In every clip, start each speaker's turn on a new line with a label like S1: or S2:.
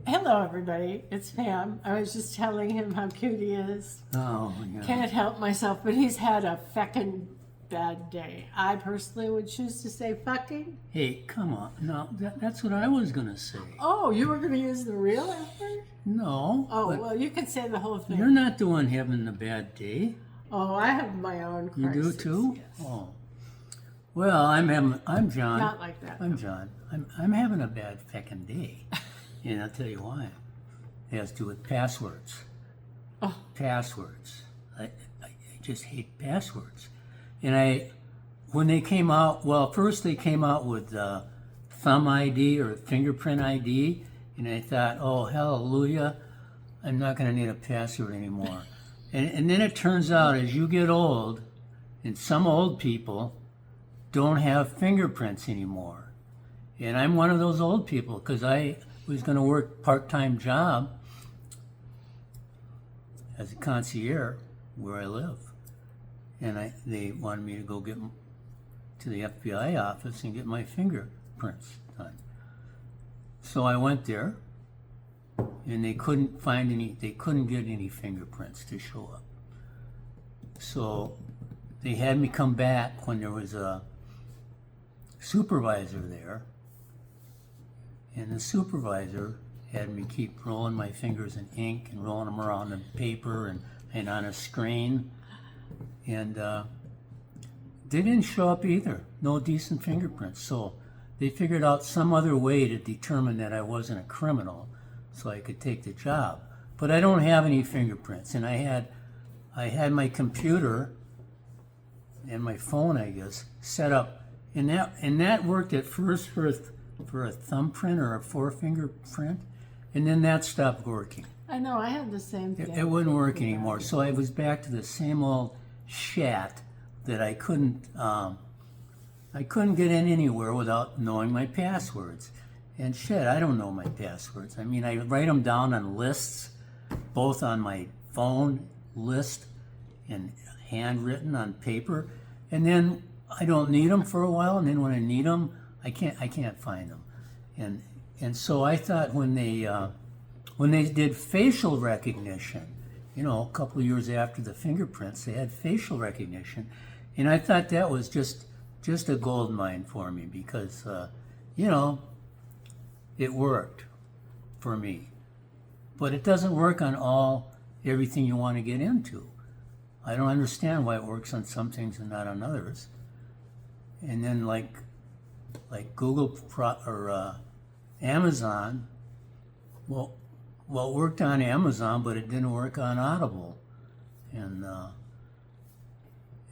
S1: Hello, everybody. It's Pam. I was just telling him how cute he is.
S2: Oh, my God.
S1: Can't help myself, but he's had a feckin' bad day. I personally would choose to say fucking.
S2: Hey, come on. No, that's what I was going to say.
S1: Oh, you were going to use the real F word?
S2: No.
S1: Oh,
S2: but
S1: well, you can say the whole thing.
S2: you're not the one having the bad day.
S1: Oh, I have my own crisis.
S2: You do too?
S1: Yes.
S2: Oh. Well, I'm John.
S1: Not like that.
S2: I'm John. I'm having a bad feckin' day. And I'll tell you why. It has to do with passwords.
S1: Oh.
S2: Passwords. I just hate passwords. And when they came out, well, first they came out with Thumb ID or Fingerprint ID, and I thought, oh, hallelujah, I'm not going to need a password anymore. And then it turns out as you get old, and some old people don't have fingerprints anymore. And I'm one of those old people because I was going to work part-time job as a concierge where I live. And they wanted me to go get to the FBI office and get my fingerprints done. So I went there, and they couldn't get any fingerprints to show up. So they had me come back when there was a supervisor there, and the supervisor had me keep rolling my fingers in ink and rolling them around in paper and on a screen. And they didn't show up either. No decent fingerprints. So they figured out some other way to determine that I wasn't a criminal so I could take the job. But I don't have any fingerprints. And I had my computer and my phone, I guess, set up. And that worked at first for a thumbprint or a forefinger print. And then that stopped working.
S1: I know, I had the same thing.
S2: It wouldn't work anymore. So I was back to the same old shat that I couldn't get in anywhere without knowing my passwords. And shit, I don't know my passwords. I mean, I write them down on lists, both on my phone list and handwritten on paper. And then I don't need them for a while. And then when I need them, I can't find them. And so I thought when they did facial recognition, you know, a couple of years after the fingerprints, they had facial recognition. And I thought that was just a gold mine for me because, you know, it worked for me. But it doesn't work on everything you want to get into. I don't understand why it works on some things and not on others. And then like Google or Amazon, well, it worked on Amazon, but it didn't work on Audible. And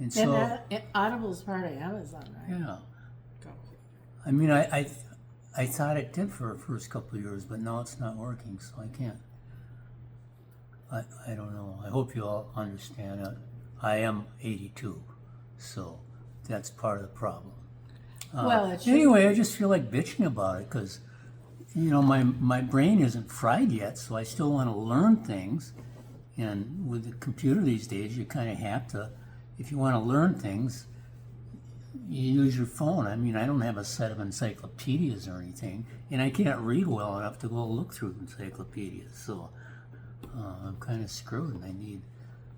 S2: so
S1: Audible's part of Amazon, right?
S2: yeah. I mean, I thought it did for the first couple of years, but now it's not working, so I can't. I don't know. I hope you all understand it. I am 82, so that's part of the problem. Anyway, I just feel like bitching about it because, you know, my brain isn't fried yet, so I still want to learn things. And with the computer these days, you kind of have to, if you want to learn things, you use your phone. I mean, I don't have a set of encyclopedias or anything, and I can't read well enough to go look through encyclopedias. So I'm kind of screwed. And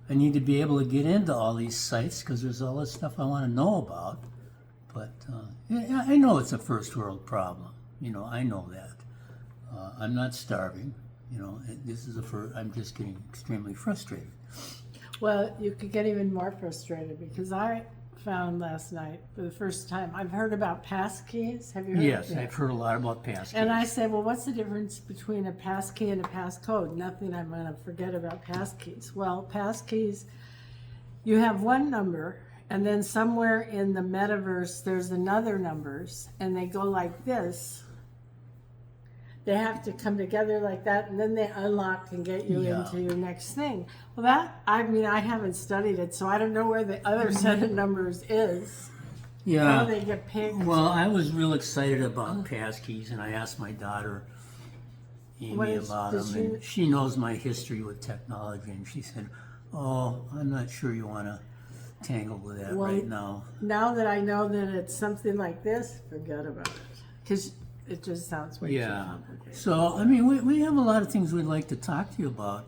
S2: I need to be able to get into all these sites because there's all this stuff I want to know about. But yeah, I know it's a first world problem. You know, I know that. I'm not starving. You know, I'm just getting extremely frustrated.
S1: Well, you could get even more frustrated because I found last night for the first time, I've heard about passkeys. Have you heard?
S2: Yes, I've heard a lot about passkeys.
S1: And I said, well, what's the difference between a passkey and a passcode? Nothing, I'm going to forget about passkeys. Well, passkeys, you have one number, and then somewhere in the metaverse, there's another numbers, and they go like this. They have to come together like that, and then they unlock and get you into your next thing. Well, I haven't studied it, so I don't know where the other set of numbers is.
S2: Yeah.
S1: How they get picked.
S2: Well, I was real excited about passkeys, and I asked my daughter, Amy, about them, and she knows my history with technology, and she said, oh, I'm not sure you want to tangle with that right now.
S1: Now that I know that it's something like this, forget about it. Because it just sounds way too
S2: Yeah.
S1: complicated.
S2: So, I mean, we have a lot of things we'd like to talk to you about.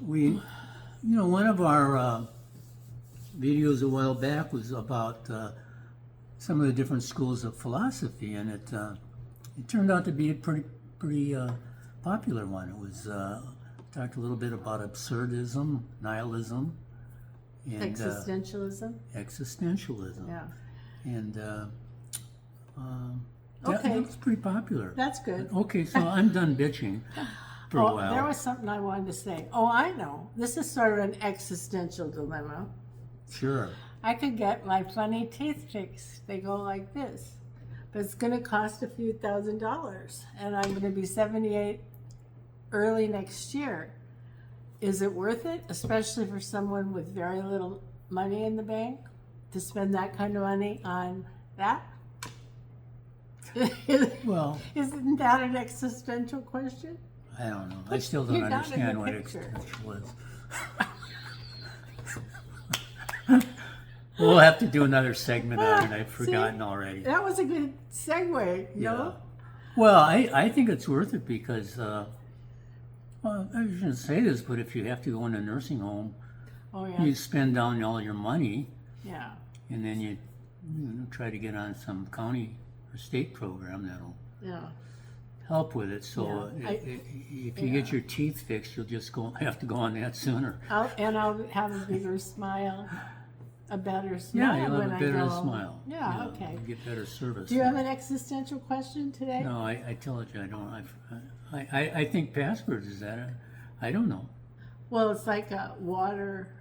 S2: One of our videos a while back was about some of the different schools of philosophy, and it turned out to be a pretty popular one. It was talked a little bit about absurdism, nihilism, and
S1: Existentialism?
S2: existentialism.
S1: Yeah.
S2: And
S1: Okay.
S2: that was pretty popular.
S1: That's good.
S2: Okay, so I'm done bitching for a while.
S1: There was something I wanted to say. Oh, I know. This is sort of an existential dilemma.
S2: Sure.
S1: I could get my funny teeth fixed. They go like this. But it's going to cost a few $1,000s. And I'm going to be 78 early next year. Is it worth it, especially for someone with very little money in the bank, to spend that kind of money on that?
S2: Well,
S1: Isn't that an existential question?
S2: I don't know. I still don't
S1: You got it in
S2: understand
S1: the
S2: what
S1: picture.
S2: existential is. We'll have to do another segment on it. I've forgotten already.
S1: That was a good segue, no?
S2: Well, I think it's worth it because, well, I shouldn't say this, but if you have to go in a nursing home,
S1: Oh, yeah.
S2: you spend down all your money,
S1: Yeah.
S2: and then you try to get on some county or state program that'll
S1: Yeah.
S2: help with it. So
S1: Yeah.
S2: if you get your teeth fixed, you'll just have to go on that sooner.
S1: I'll have a bigger smile, a better
S2: Yeah,
S1: smile
S2: you'll
S1: when
S2: have a better
S1: I go.
S2: smile.
S1: Yeah, okay.
S2: You get better service.
S1: Do you have an existential question today?
S2: No, I told you I don't. I think passwords is that. I don't know.
S1: Well, it's like water.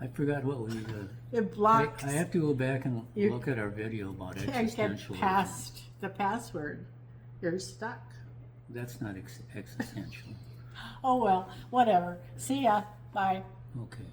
S2: I forgot what we.
S1: It blocks.
S2: I have to go back and
S1: You
S2: look at our video about
S1: Can't
S2: existential.
S1: get past the password. You're stuck.
S2: That's not existential.
S1: Oh well, whatever. See ya. Bye.
S2: Okay.